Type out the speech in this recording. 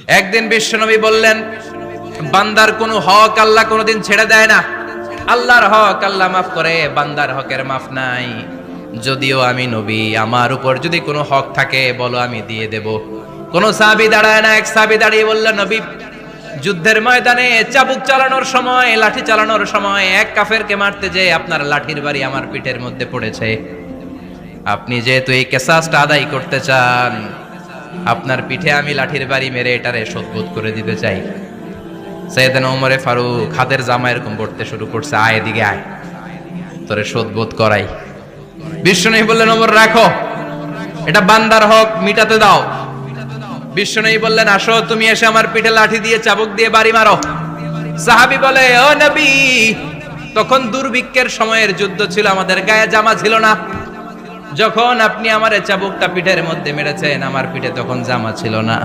একদিন বিশ্বনবী বললেন, বান্দার কোনো হক আল্লাহ কোনোদিন ছেড়ে দেয় না। আল্লাহর হক আল্লাহ মাফ করে, বান্দার হকের মাফ নাই। যদিও আমি নবী, আমার উপর যদি কোনো হক থাকে বলো, আমি দিয়ে দেব। কোন সাহাবী দাঁড়ায় না, এক সাহাবী দাঁড়িয়ে বলল, নবী, যুদ্ধের ময়দানে চাবুক চালানোর সময়, লাঠি চালানোর সময় এক কাফেরকে মারতে যেয়ে আপনার লাঠির বাড়ি আমার পিঠের মধ্যে পড়েছে। আপনি যেহেতু এই কেসাসটা আদায় করতে চান, আপনার পিঠে আমি লাঠির বাড়ি মেরে এটারে শোধবোধ করে দিতে চাই। সাইয়েদনা ওমরে ফারুক হাতের জামা এরকম পড়তে শুরু করছে, আয় এদিকে আয়, তোরে শোধবোধ করাই। বিশ্বনবী বললেন, ওমর রাখো, এটা বান্দার হক, মিটাতে দাও। বিশ্বনবী বললেন, আসো, তুমি এসে আমার পিঠে লাঠি দিয়ে চাবুক দিয়ে বাড়ি মারো। সাহাবী বলে, ও নবী, তখন দুর্ভিক্ষের সময়ের যুদ্ধ ছিল, আমাদের গায়ে জামা ছিল না। যখন আপনি আমার চাবুকটা পিঠের মধ্যে মেরেছেন, আমার পিঠে তখন জামা ছিল না।